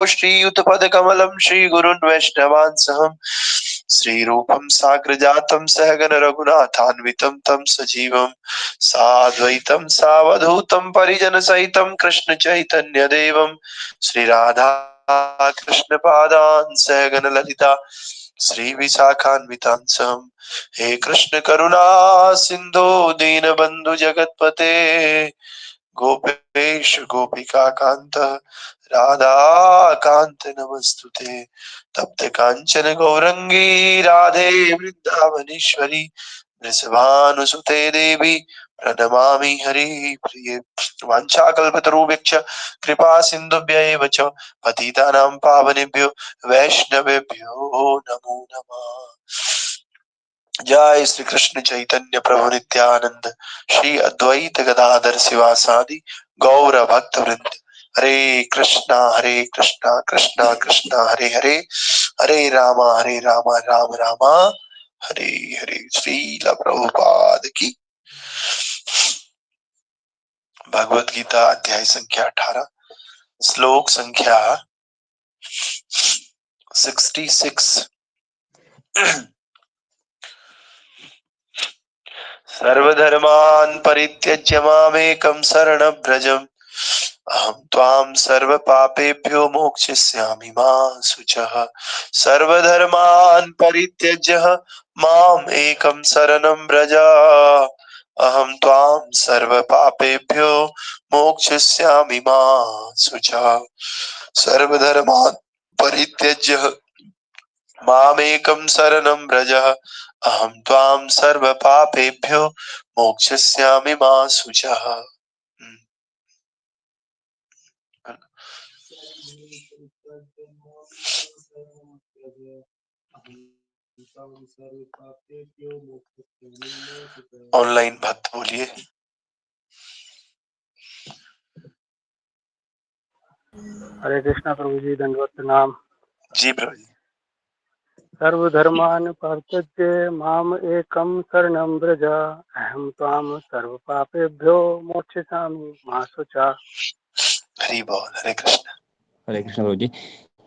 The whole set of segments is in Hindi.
श्रीयुतपदकमलं श्रीगुरुन् वैष्णवान् सहं श्रीरूपं साग्रजातं सहगण रघुनाथान्वितं तं सजीवं साद्वैतं सावधूतं परिजनसहितं कृष्ण चैतन्य देवं श्रीराधा कृष्ण पादान् सहगण ललिता श्री विशाखान्वितांसं हे कृष्ण करुणा सिंधु दीनबंधु जगतपते गोपेश गोपिका कांत राधा कांत नमस्तुते तप्त कांचन गौरंगी राधे वृंदावनेश्वरी वृषभानुसुते देवी प्रणमामि हरि प्रिये वाञ्छाकल्पतरुभ्यश्च कृपा सिन्धुभ्यैव च पतितानां पावनेभ्यो वैष्णवेभ्यो नमो नमः। जय श्री कृष्ण चैतन्य प्रभु नित्यानंद श्री अद्वैत गदाधर शिवासादि गौर भक्त वृंद हरे कृष्णा कृष्णा कृष्णा हरे हरे हरे रामा राम रामा हरे हरे। श्रील प्रभुपाद की। भगवत गीता अध्याय संख्या 18 श्लोक संख्या 66। सर्वधर्मान् परित्यज्य मामेकं शरणं व्रज अहं त्वां सर्वपापेभ्यो मोक्षयिष्यामि मा शुचः। सर्वधर्मान् परित्यज्य माम् एकं शरणं व्रज अहं त्वां सर्वपापेभ्यो मोक्षयिष्यामि मा शुचः। सर्वधर्मान् परित्यज्य मामेकं शरणं व्रज अहं त्वां सर्वपापेभ्यो मोक्षयिष्यामि मा शुचः। ऑनलाइन भक्त बोलिए। हरे कृष्णा प्रभु जी, दंडवत प्रणाम। जी प्रभु जी। सर्वधर्मान् परित्यज्य माम एकं शरणं व्रज अहं त्वां सर्वपापेभ्यो मोक्षयिष्यामि मा शुचः। हरि बोल। हरे कृष्ण। हरे कृष्ण प्रभु जी।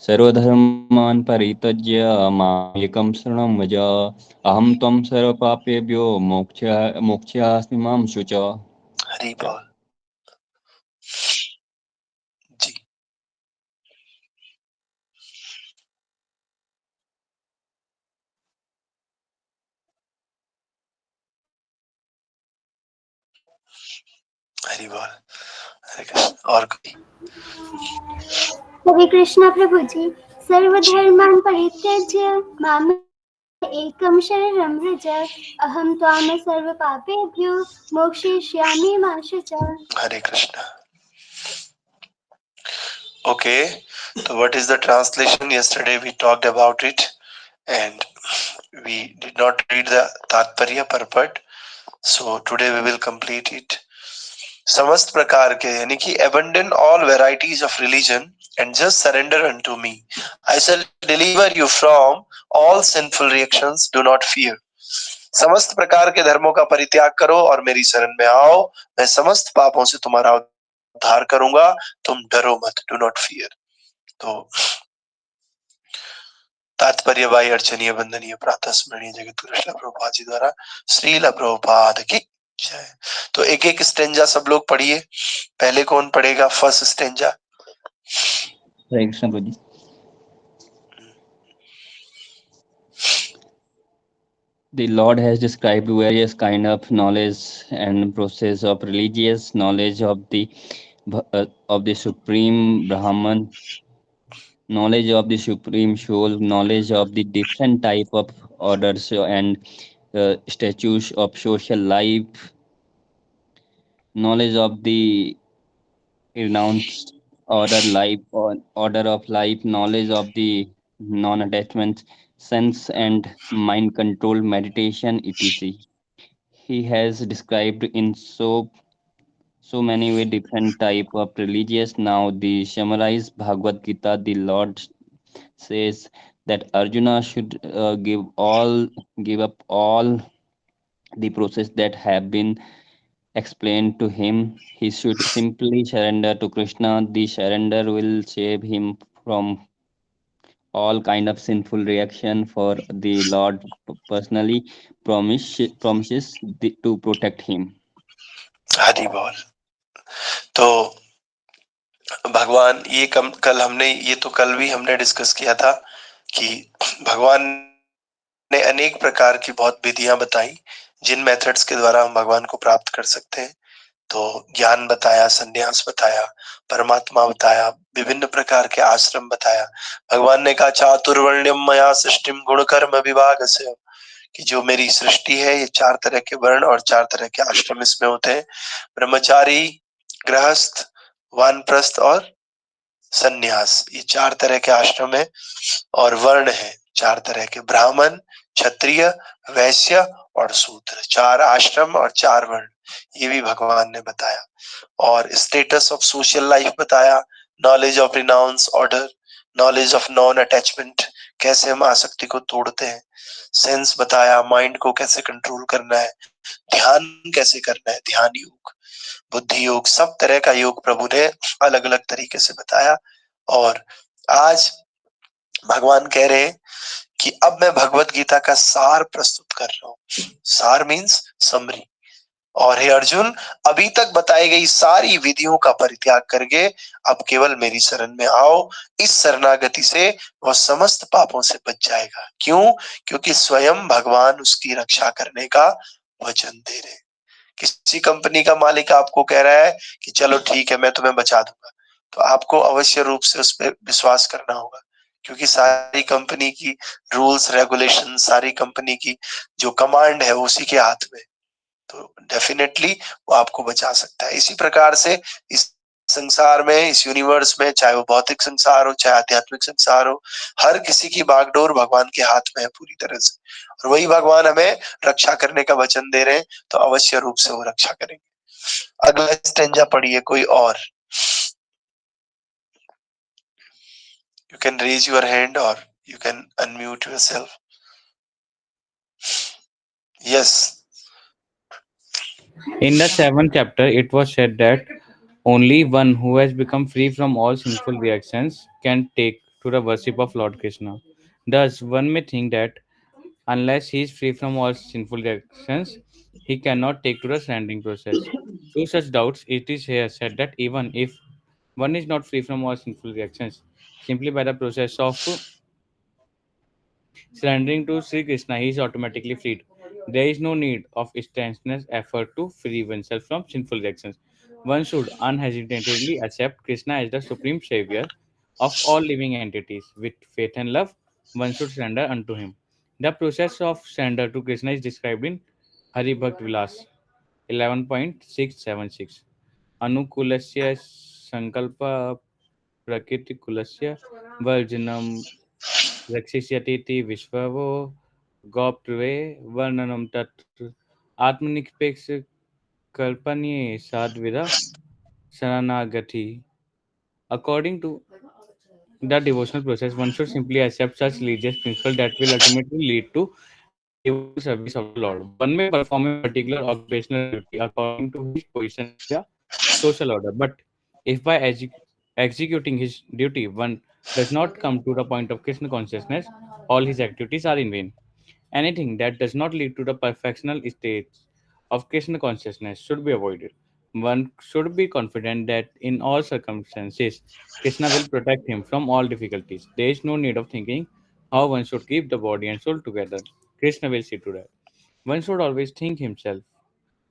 सर्वधर्मान् परित्यज्य मामेकं शरणं व्रज अहं त्वं सर्वपापेभ्यो मोक्षयास्मि मां शुच। हरि बोल जी। हरि बोल। हरे कृष्ण। और कोई? हरे कृष्णा प्रभु जी। सर्वधर्मान् परित्यज्य माम एकं शरणं व्रज अहं त्वां सर्वपापेभ्यो मोक्षयिष्यामि मा शुचः। हरे Krishna. Okay, so what is the translation? Yesterday we talked about it and we did not read the तात्पर्य purport. So today we will complete it. समस्त प्रकार के यानी कि abandon all varieties of religion and just surrender unto me. I shall deliver you from all sinful reactions. Do not fear. समस्त प्रकार के धर्मों का परित्याग करो और मेरी शरण में आओ। मैं समस्त पापों से तुम्हारा उद्धार करूंगा। तुम डरो मत। Do not fear. तो तात्पर्य बाई अर्चनीय वंदनीय प्रातः स्मरणीय जगत गुरु श्रील प्रभुपाद जी द्वारा श्रील प्रभुपाद की जय। तो एक एक स्टेंजा सब लोग पढ़िए। पहले कौन पढ़ेगा? First stanza. हरे कृष्ण प्रभु जी। The Lord has described various kind of knowledge and process of religious knowledge of the Supreme Brahman, knowledge of the Supreme Soul, knowledge of the different type of orders and statutes of social life, knowledge of the renounced order of life, knowledge of the non-attachment, sense and mind control, meditation, etc. He has described in so many way different type of religious. Now the summarized Bhagavad Gita, the Lord says that Arjuna should give up all the process that have been explained to him. He should simply surrender to Krishna. The surrender will save him from all kind of sinful reaction, for the Lord personally promises to protect him. Hari बोल। तो भगवान ये कल हमने ये तो कल भी हमने डिस्कस किया था कि भगवान ने अनेक प्रकार की बहुत विधियां बताई जिन मेथड्स के द्वारा हम भगवान को प्राप्त कर सकते हैं। तो ज्ञान बताया, संन्यास बताया, परमात्मा बताया, विभिन्न प्रकार के आश्रम बताया। भगवान ने कहा चातुर्वर्ण्यम मया सृष्टिम गुण कर्म विभागस्य, कि जो मेरी सृष्टि है ये 4 तरह के वर्ण और 4 तरह के आश्रम इसमें होते हैं। ब्रह्मचारी, गृहस्थ, वानप्रस्थ और सन्यास, ये 4 तरह के आश्रम है। और वर्ण है 4 तरह के, ब्राह्मण, क्षत्रिय, वैश्य और शूद्र। 4 आश्रम और 4 वर्ण, ये भी भगवान ने बताया। और स्टेटस ऑफ सोशल लाइफ बताया, knowledge of renounce order, knowledge of non attachment, कैसे हम आसक्ति को तोड़ते हैं। सेंस बताया, माइंड को कैसे कंट्रोल करना है, ध्यान कैसे करना है, ध्यान योग, बुद्धि योग, सब तरह का योग प्रभु ने अलग अलग तरीके से बताया। और आज भगवान कह रहे हैं कि अब मैं भगवत गीता का सार प्रस्तुत कर रहा हूं। सार मीन्स समरी। और हे अर्जुन, अभी तक बताई गई सारी विधियों का परित्याग करके अब केवल मेरी शरण में आओ। इस शरणागति से वह समस्त पापों से बच जाएगा। क्यों? क्योंकि स्वयं भगवान उसकी रक्षा करने का वचन दे रहे हैं। किसी कंपनी का मालिक आपको कह रहा है कि चलो ठीक है, मैं तुम्हें बचा दूंगा, तो आपको अवश्य रूप से उस पर विश्वास करना होगा, क्योंकि सारी कंपनी की रूल्स रेगुलेशन, सारी कंपनी की जो कमांड है उसी के हाथ में, तो डेफिनेटली वो आपको बचा सकता है। इसी प्रकार से इस संसार में, इस यूनिवर्स में, चाहे वो भौतिक संसार हो चाहे आध्यात्मिक संसार हो, हर किसी की बागडोर भगवान के हाथ में है पूरी तरह से। और वही भगवान हमें रक्षा करने का वचन दे रहे हैं, तो अवश्य रूप से वो रक्षा करेंगे। अगला स्टेंजा पढ़िए कोई और। You can raise your hand और you can unmute yourself. Yes. In the seventh chapter, it was said that only one who has become free from all sinful reactions can take to the worship of Lord Krishna. Thus, one may think that unless he is free from all sinful reactions, he cannot take to the surrendering process. To such doubts, it is here said that even if one is not free from all sinful reactions, simply by the process of surrendering to Sri Krishna, he is automatically freed. There is no need of strenuous effort to free oneself from sinful reactions. One should unhesitantly accept Krishna as the supreme savior of all living entities. With faith and love, one should surrender unto him. The process of surrender to Krishna is described in Hari Bhakt Vilas 11.676. Anukulasya Sankalpa Prakritikulasya Varjanam रक्षिष्यतीति विश्ववो गोप्त्वे वर्णनम तत्र आत्मनिरपेक्ष कल्पनीय साध्विदा शरणागति. According to the devotional process, one should simply accept such religious principles that will ultimately lead to the devotional service of the Lord. One may perform a particular occupational duty according to his position in the social order, but if by executing his duty one does not come to the point of Krishna consciousness, all his activities are in vain. Anything that does not lead to the perfectional states of Krishna consciousness should be avoided. One should be confident that in all circumstances, Krishna will protect him from all difficulties. There is no need of thinking how one should keep the body and soul together. Krishna will see to that. One should always think himself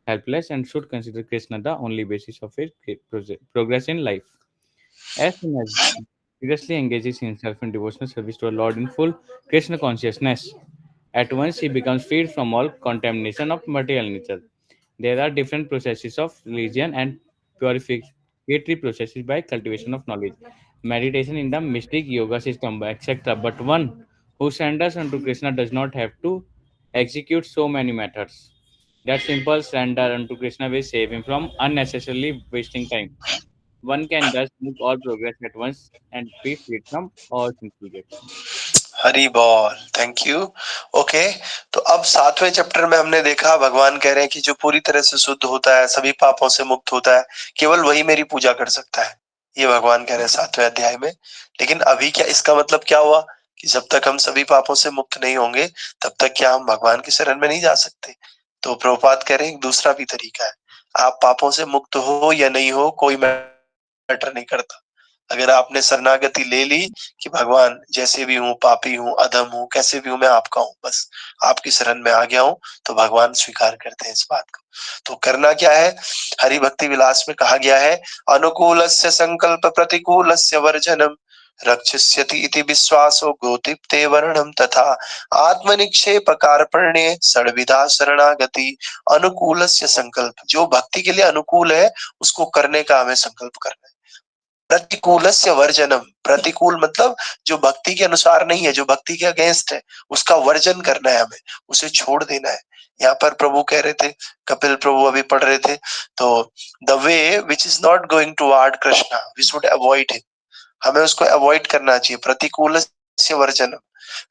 helpless and should consider Krishna the only basis of his progress in life. As soon as seriously engages himself in devotional service to the Lord in full Krishna consciousness, at once he becomes freed from all contamination of material nature. There are different processes of religion and purificatory processes by cultivation of knowledge, meditation in the mystic yoga system, etc. But one who surrenders unto Krishna does not have to execute so many methods. That simple surrender unto Krishna will save him from unnecessarily wasting time. One can thus make all progress at once and be freed from all sinful reactions. Hari ball, thank you. Okay, तो अब 7वें चैप्टर में हमने देखा भगवान कह रहे हैं कि जो पूरी तरह से शुद्ध होता है, सभी पापों से मुक्त होता है, केवल वही मेरी पूजा कर सकता है। ये भगवान कह रहे हैं 7वें अध्याय में। लेकिन अभी क्या इसका मतलब क्या हुआ कि जब तक हम सभी पापों से मुक्त नहीं होंगे तब तक क्या हम भगवान की शरण में नहीं जा सकते? तो प्रभुपाद कह रहे हैं एक दूसरा भी तरीका है। आप पापों से मुक्त हो या नहीं हो कोई मैटर नहीं करता। अगर आपने शरणागति ले ली कि भगवान जैसे भी हूँ, पापी हूँ, अधम हूँ, कैसे भी हूँ, मैं आपका हूँ, बस आपकी शरण में आ गया हूँ, तो भगवान स्वीकार करते हैं इस बात को। तो करना क्या है? हरि भक्ति विलास में कहा गया है, अनुकूलस्य संकल्प प्रतिकूलस्य वर्जनम रक्षिष्यति इति विश्वासो गोदीप्ते वर्णम तथा आत्मनिक्षेप कार्पण्ये षड्विधा शरणागति। अनुकूलस्य संकल्प, जो भक्ति के लिए अनुकूल है उसको करने का हमें संकल्प करना है। प्रतिकूलस्य वर्जनम, प्रतिकूल मतलब जो भक्ति के अनुसार नहीं है, जो भक्ति के अगेंस्ट है, उसका वर्जन करना है हमें, उसे छोड़ देना है। यहाँ पर प्रभु कह रहे थे, कपिल प्रभु अभी पढ़ रहे थे, तो the way which is not going toward Krishna we should avoid him, हमें उसको अवॉइड करना चाहिए। प्रतिकूलस्य वर्जनम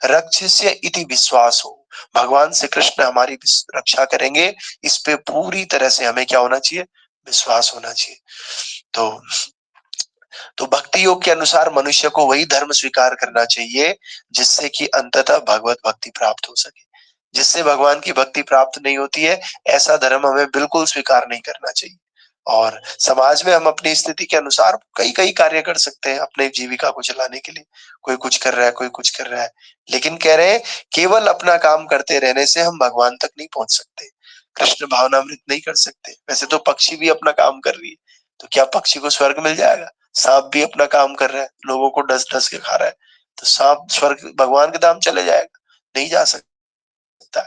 रक्षस्य इति विश्वास हो, भगवान श्री कृष्ण हमारी रक्षा करेंगे, इस पे पूरी तरह से हमें क्या होना चाहिए? विश्वास होना चाहिए। तो भक्ति योग के अनुसार मनुष्य को वही धर्म स्वीकार करना चाहिए जिससे कि अंततः भगवत भक्ति प्राप्त हो सके। जिससे भगवान की भक्ति प्राप्त नहीं होती है, ऐसा धर्म हमें बिल्कुल स्वीकार नहीं करना चाहिए। और समाज में हम अपनी स्थिति के अनुसार कई कई कार्य कर सकते हैं अपने जीविका को चलाने के लिए। कोई कुछ कर रहा है, कोई कुछ कर रहा है, लेकिन कह रहे हैं केवल अपना काम करते रहने से हम भगवान तक नहीं पहुंच सकते, कृष्ण भावनामृत नहीं कर सकते। वैसे तो पक्षी भी अपना काम कर रही है, तो क्या पक्षी को स्वर्ग मिल जाएगा? सांप भी अपना काम कर रहा है, लोगों को डस डस के खा रहा है, तो सांप स्वर्ग भगवान के धाम चले जाएगा? नहीं जा सकता।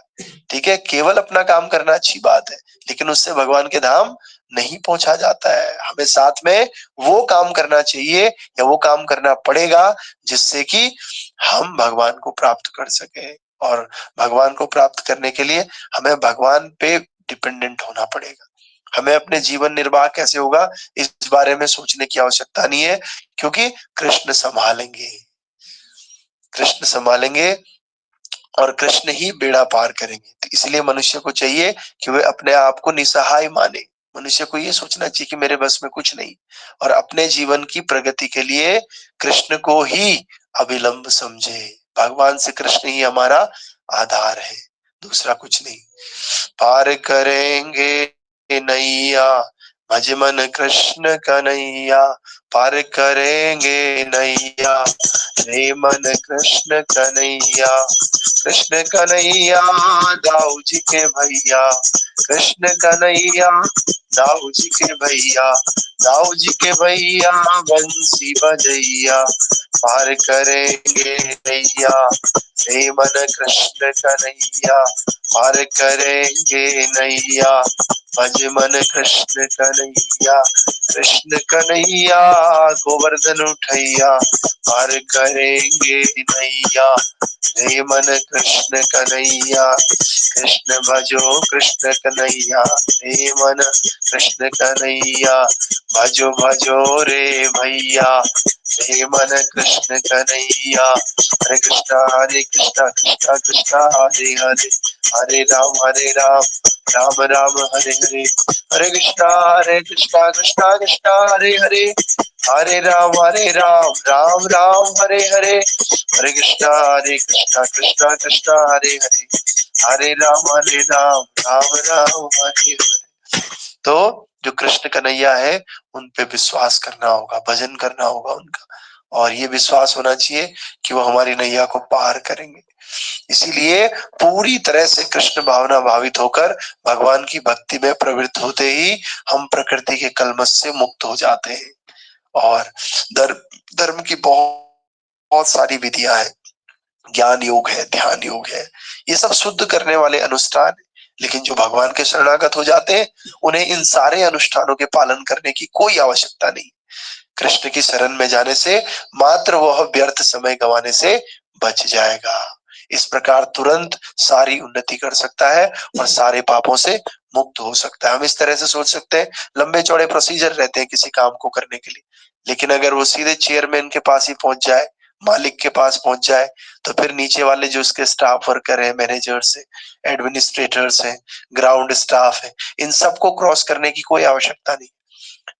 ठीक है, केवल अपना काम करना अच्छी बात है, लेकिन उससे भगवान के धाम नहीं पहुंचा जाता है। हमें साथ में वो काम करना चाहिए या वो काम करना पड़ेगा जिससे कि हम भगवान को प्राप्त कर सके। और भगवान को प्राप्त करने के लिए हमें भगवान पे डिपेंडेंट होना पड़ेगा। हमें अपने जीवन निर्वाह कैसे होगा इस बारे में सोचने की आवश्यकता नहीं है, क्योंकि कृष्ण संभालेंगे, कृष्ण संभालेंगे और कृष्ण ही बेड़ा पार करेंगे। तो इसलिए मनुष्य को चाहिए कि वे अपने आप को निसहाय माने। मनुष्य को ये सोचना चाहिए कि मेरे बस में कुछ नहीं, और अपने जीवन की प्रगति के लिए कृष्ण को ही अविलंब समझे। भगवान से कृष्ण ही हमारा आधार है, दूसरा कुछ नहीं। पार करेंगे नैया भज मन कृष्ण कन्हैया, पार करेंगे नैया रे मन कृष्ण कन्हैया। कृष्ण कन्हैया दाऊ जी के भैया, कृष्ण कन्हैया दाऊ जी के भैया, दाऊ जी के भैया बंसी बजैया, पार करेंगे नैया हे मन कृष्ण कन्हैया, पार करेंगे नैया भज मन कृष्ण कन्हैया। कृष्ण कन्हैया गोवर्धन उठैया, पार करेंगे नैया हे मन कृष्ण कन्हैया। कृष्ण भजो कृष्ण कन्हैया हे मन कृष्ण कन्हैया, भजो भजो रे भैया हे मन कृष्ण कन्हैया। हरे कृष्णा कृष्णा कृष्णा हरे हरे, हरे राम राम राम हरे हरे, हरे कृष्णा कृष्णा कृष्णा हरे हरे, हरे राम राम राम हरे हरे, हरे कृष्णा कृष्णा कृष्णा हरे हरे, हरे राम राम राम हरे हरे। तो जो कृष्ण कन्हैया है उन पे विश्वास करना होगा, भजन करना होगा उनका, और ये विश्वास होना चाहिए कि वो हमारी नैया को पार करेंगे। इसीलिए पूरी तरह से कृष्ण भावना भावित होकर भगवान की भक्ति में प्रवृत्त होते ही हम प्रकृति के कलमश से मुक्त हो जाते हैं। और धर्म धर्म की बहुत बहुत सारी विधियां हैं, ज्ञान योग है, ध्यान योग है, ये सब शुद्ध करने वाले अनुष्ठान है। लेकिन जो भगवान के शरणागत हो जाते हैं उन्हें इन सारे अनुष्ठानों के पालन करने की कोई आवश्यकता नहीं। कृष्ण की शरण में जाने से मात्र वह व्यर्थ समय गंवाने से बच जाएगा। इस प्रकार तुरंत सारी उन्नति कर सकता है और सारे पापों से मुक्त हो सकता है। हम इस तरह से सोच सकते हैं, लंबे चौड़े प्रोसीजर रहते हैं किसी काम को करने के लिए, लेकिन अगर वो सीधे चेयरमैन के पास ही पहुंच जाए, मालिक के पास पहुंच जाए, तो फिर नीचे वाले जो उसके स्टाफ वर्कर है, मैनेजर्स है, एडमिनिस्ट्रेटर्स हैं, ग्राउंड स्टाफ है, इन सबको क्रॉस करने की कोई आवश्यकता नहीं।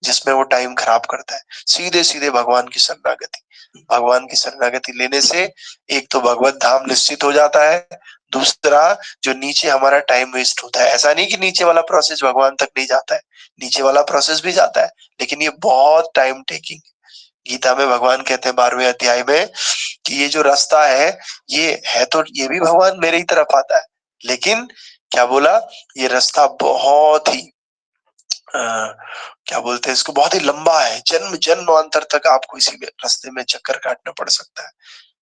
जिसमें वो टाइम खराब करता है। सीधे सीधे भगवान की शरणागति, भगवान की शरणागति लेने से एक तो भगवत धाम निश्चित हो जाता है, दूसरा जो नीचे हमारा टाइम वेस्ट होता है, ऐसा नहीं कि नीचे वाला प्रोसेस भगवान तक नहीं जाता है, नीचे वाला प्रोसेस भी जाता है, लेकिन ये बहुत टाइम टेकिंग। गीता में भगवान कहते हैं 12वें अध्याय में कि ये जो रास्ता है, ये है तो ये भी भगवान मेरे ही तरफ आता है, लेकिन क्या बोला, ये रास्ता बहुत ही क्या बोलते हैं इसको, बहुत ही लंबा है, जन्म जन्मांतर तक आपको इसी में रास्ते में चक्कर काटना पड़ सकता है।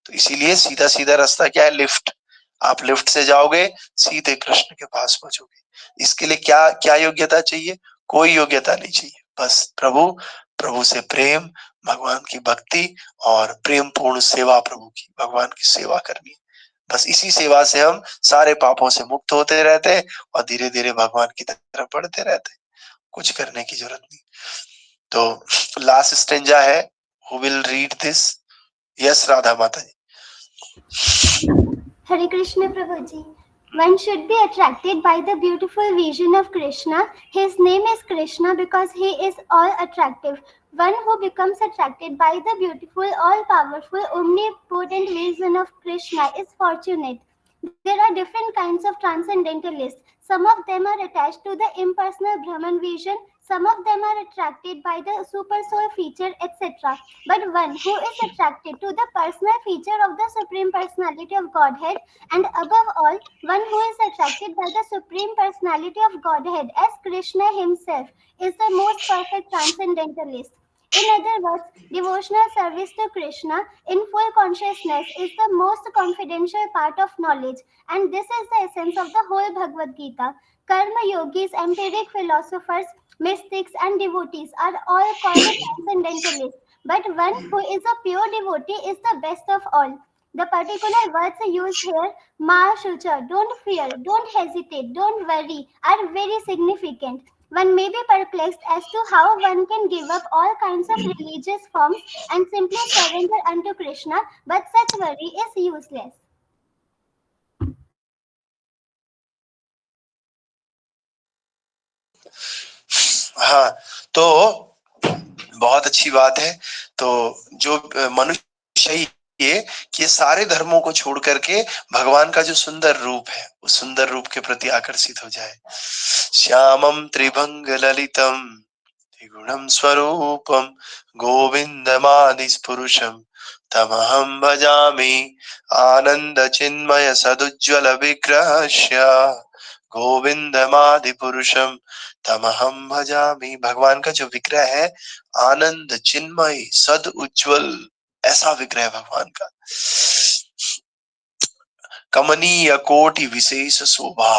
तो इसीलिए सीधा सीधा रास्ता क्या है, लिफ्ट। आप लिफ्ट से जाओगे, सीधे कृष्ण के पास पहुंचोगे। इसके लिए क्या क्या योग्यता चाहिए? कोई योग्यता नहीं चाहिए, बस प्रभु, प्रभु से प्रेम, भगवान की भक्ति और प्रेम पूर्ण सेवा, प्रभु की, भगवान की सेवा करनी है। बस इसी सेवा से हम सारे पापों से मुक्त होते रहते हैं और धीरे धीरे भगवान की तरफ बढ़ते रहते हैं। कुछ करने की जरूरत नहीं। तो लास्ट स्टेंजा है, who will read this? Yes Radha माता जी। Hare Krishna Prabhuji. One should be attracted by the beautiful vision of Krishna. His name is Krishna because he is all attractive. One who becomes attracted by the beautiful, all-powerful, omnipotent vision of Krishna is fortunate. There are different kinds of transcendentalists. Some of them are attached to the impersonal Brahman vision, some of them are attracted by the super soul feature, etc. But one who is attracted to the personal feature of the Supreme Personality of Godhead, and above all, one who is attracted by the Supreme Personality of Godhead as Krishna himself, is the most perfect transcendentalist. In other words, devotional service to Krishna in full consciousness is the most confidential part of knowledge, and this is the essence of the whole Bhagavad Gita. Karma yogis, empiric philosophers, mystics, and devotees are all called transcendentalists, but one who is a pure devotee is the best of all. The particular words used here, Ma Shucha, don't fear, don't hesitate, don't worry, are very significant. One may be perplexed as to how one can give up all kinds of religious forms and simply surrender unto Krishna, but such worry is useless. हाँ, तो बहुत अच्छी बात है। तो जो मनुष्य ही ये कि सारे धर्मों को छोड़ करके भगवान का जो सुंदर रूप है, उस सुंदर रूप के प्रति आकर्षित हो जाए। श्यामम त्रिभंग ललितम त्रिगुणम स्वरूपम गोविंदमादिस पुरुषम तमहं भजामि आनंद चिन्मय सदुज्ज्वल विग्रहस्य गोविंदमादि पुरुषम तमहं भजामि। भगवान का जो विग्रह है, आनंद चिन्मय सद उज्ज्वल, ऐसा विग्रह भगवान का। कमनीय कोटि विशेष शोभा,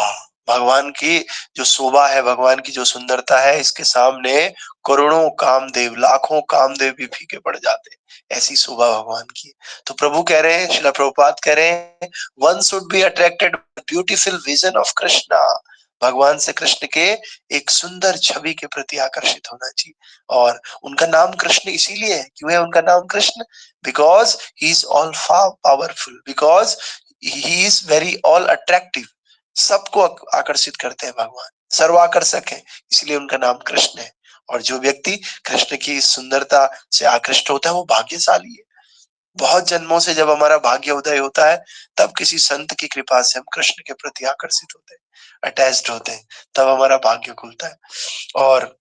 भगवान की जो शोभा है, भगवान की जो सुंदरता है, इसके सामने करोड़ों कामदेव, लाखों कामदेव भी फीके पड़ जाते, ऐसी शोभा भगवान की। तो प्रभु कह रहे हैं, श्रील प्रभुपाद कह रहे हैं, one should be attracted beautiful vision of Krishna. भगवान से कृष्ण के एक सुंदर छवि के प्रति आकर्षित होना चाहिए। और उनका नाम कृष्ण इसीलिए है, क्यों है उनका नाम Krishna? Because he is all powerful, because he is very all attractive. सबको आकर्षित करते हैं भगवान, सर्वाकर्षक है, इसलिए उनका नाम कृष्ण है। और जो व्यक्ति कृष्ण की सुंदरता से आकृष्ट होता है, वो भाग्यशाली है। बहुत जन्मों से जब हमारा भाग्य उदय होता है, तब किसी संत की कृपा से हम कृष्ण के प्रति आकर्षित होते हैं, अटैच्ड होते हैं, तब हमारा भाग्य खुलता है। और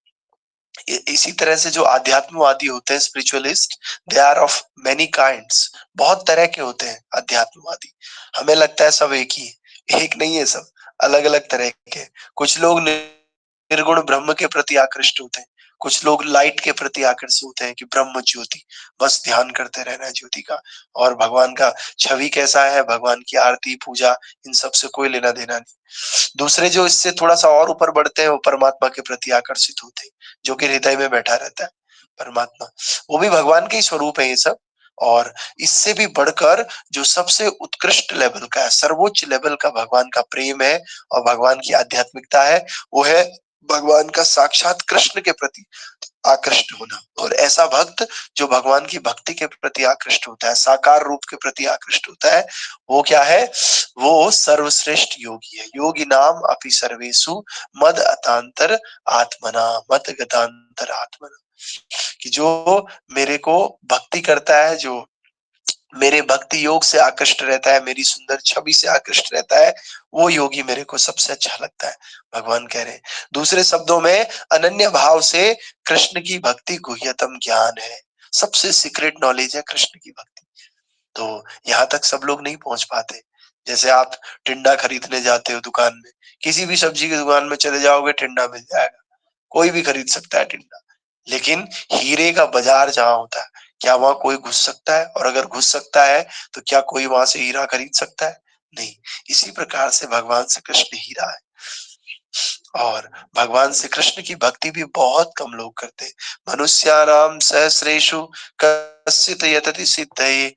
इसी तरह से जो आध्यात्मवादी होते हैं, spiritualist, they are of many kinds, बहुत तरह के होते हैं आध्यात्मवादी। हमें लगता है सब एक ही है, एक नहीं है, सब अलग अलग तरह के। कुछ लोग निर्गुण ब्रह्म के प्रति आकृष्ट होते हैं, कुछ लोग लाइट के प्रति आकर्षित होते हैं कि ब्रह्म ज्योति, बस ध्यान करते रहना है ज्योति का। और भगवान का छवि कैसा है, भगवान की आरती पूजा, इन सब से कोई लेना देना नहीं। दूसरे जो इससे थोड़ा सा और ऊपर बढ़ते हैं, वो परमात्मा के प्रति आकर्षित होते हैं, जो कि हृदय में बैठा रहता है परमात्मा, वो भी भगवान के ही स्वरूप है ये सब। और इससे भी बढ़कर जो सबसे उत्कृष्ट लेवल का है, सर्वोच्च लेवल का भगवान का प्रेम है और भगवान की आध्यात्मिकता है, वो है भगवान का साक्षात कृष्ण के प्रति आकृष्ट होना। और ऐसा भक्त जो भगवान की भक्ति के प्रति आकृष्ट होता है, साकार रूप के प्रति आकृष्ट होता है, वो क्या है? वो सर्वश्रेष्ठ योगी है। योगी नाम अपि सर्वेषु मद अतांतर आत्मना, मद गतांतर आत्मना, कि जो मेरे को भक्ति करता है, जो मेरे भक्ति योग से आकृष्ट रहता है, मेरी सुंदर छवि से आकृष्ट रहता है, वो योगी मेरे को सबसे अच्छा लगता है, भगवान कह रहे हैं। दूसरे शब्दों में अनन्य भाव से कृष्ण की भक्ति गुह्यतम ज्ञान है, सबसे सीक्रेट नॉलेज है कृष्ण की भक्ति। तो यहाँ तक सब लोग नहीं पहुंच पाते। जैसे आप टिंडा खरीदने जाते हो दुकान में, किसी भी सब्जी की दुकान में चले जाओगे, टिंडा मिल जाएगा, कोई भी खरीद सकता है टिंडा। लेकिन हीरे का बाजार जहाँ होता है, क्या वहां कोई घुस सकता है? और अगर घुस सकता है तो क्या कोई वहां से हीरा खरीद सकता है? नहीं। इसी प्रकार से भगवान से कृष्ण हीरा है, और भगवान श्री कृष्ण की भक्ति भी बहुत कम लोग करते हैं। मनुष्याणाम सहस्रेषु कश्चित् यतति सिद्धये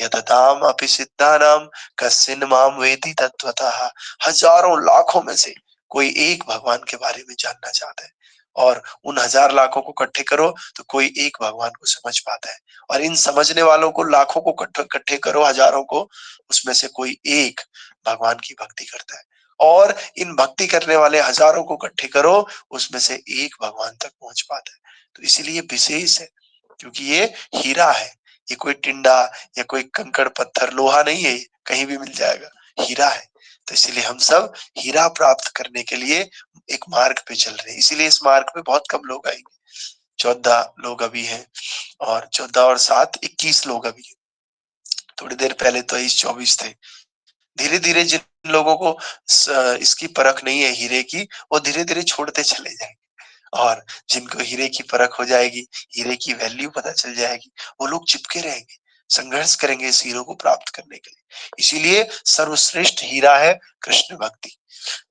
यतताम अपि सिद्धानाम कश्चिन् माम वेति तत्वतः। हजारों लाखों में से कोई एक भगवान के बारे में जानना चाहता है, और उन हजार लाखों को इकट्ठे करो तो कोई एक भगवान को समझ पाता है। और इन समझने वालों को लाखों को इकट्ठे करो, हजारों को, उसमें से कोई एक भगवान की भक्ति करता है। और इन भक्ति करने वाले हजारों को इकट्ठे करो, उसमें से एक भगवान तक पहुंच पाता है। तो इसीलिए विशेष है, क्योंकि ये हीरा है, ये कोई टिंडा या कोई कंकड़ पत्थर लोहा नहीं है, ये कहीं भी मिल जाएगा, हीरा है। तो इसीलिए हम सब हीरा प्राप्त करने के लिए एक मार्ग पे चल रहे हैं। इसीलिए इस मार्ग पे बहुत कम लोग आएंगे। 14 लोग अभी हैं, और 14 और 7 21 लोग अभी हैं। थोड़ी देर पहले तो 23-24 थे। धीरे धीरे जिन लोगों को इसकी परख नहीं है हीरे की, वो धीरे धीरे छोड़ते चले जाएंगे। और जिनको हीरे की परख हो जाएगी, हीरे की वैल्यू पता चल जाएगी, वो लोग चिपके रहेंगे, संघर्ष करेंगे इस हीरो को प्राप्त करने के लिए। इसीलिए सर्वश्रेष्ठ हीरा है कृष्ण भक्ति।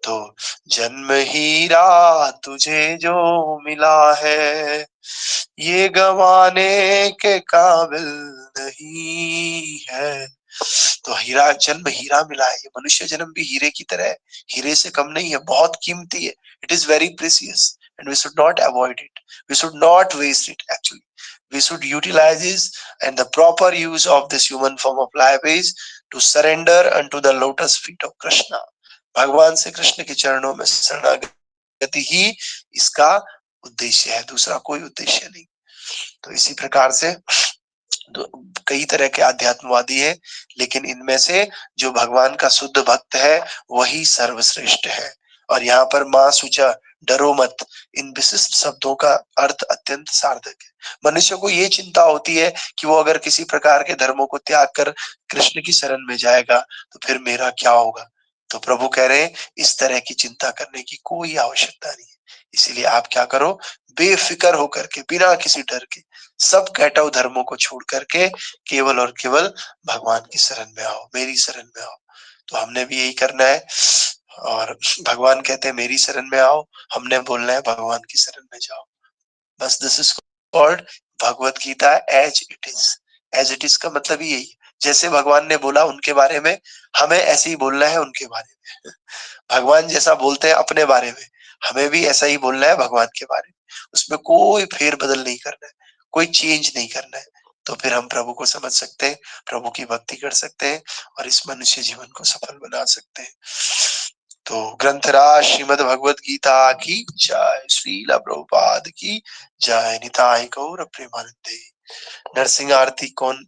तो जन्म हीरा तुझे जो मिला है, ये गंवाने के काबिल नहीं है। तो हीरा, जन्म हीरा मिला है, ये मनुष्य जन्म भी हीरे की तरह है, हीरे से कम नहीं है, बहुत कीमती है। It is very precious and we should not avoid it, we should not waste it. Actually we should utilize this, and the proper use of this human form of life is to surrender unto the lotus feet of Krishna. भगवान से कृष्ण के चरणों में शरणागति ही इसका उद्देश्य है, दूसरा कोई उद्देश्य नहीं। तो इसी प्रकार से कई तरह के आध्यात्मवादी हैं, लेकिन इनमें से जो भगवान का शुद्ध भक्त है वही सर्वश्रेष्ठ है। और यहाँ पर माँ सुचा, डरो मत, इन विशिष्ट शब्दों का अर्थ अत्यंत सार्थक है। मनुष्य को ये चिंता होती है कि वो अगर किसी प्रकार के धर्मों को त्याग कर कृष्ण की शरण में जाएगा तो फिर मेरा क्या होगा। तो प्रभु कह रहे हैं इस तरह की चिंता करने की कोई आवश्यकता नहीं है। इसीलिए आप क्या करो, बेफिक्र होकर के, बिना किसी डर के, सब कैटव धर्मों को छोड़ करके केवल और केवल भगवान की शरण में आओ, मेरी शरण में आओ। तो हमने भी यही करना है। और भगवान कहते हैं मेरी शरण में आओ, हमने बोलना है भगवान की शरण में जाओ। बस this is called Bhagavad Gita as it is. As it is का मतलब ही यही है, जैसे भगवान ने बोला उनके बारे में, हमें ऐसे ही बोलना है उनके बारे में। भगवान जैसा बोलते हैं अपने बारे में, हमें भी ऐसा ही बोलना है भगवान के बारे में। उसमें कोई फेर बदल नहीं करना है, कोई चेंज नहीं करना है। तो फिर हम प्रभु को समझ सकते हैं, प्रभु की भक्ति कर सकते हैं, और इस मनुष्य जीवन को सफल बना सकते हैं। तो ग्रंथराज श्रीमद् भगवत गीता की जय, श्रील प्रभुपाद की जय, निताई गौर प्रेमानंदे। नरसिंह आरती कौन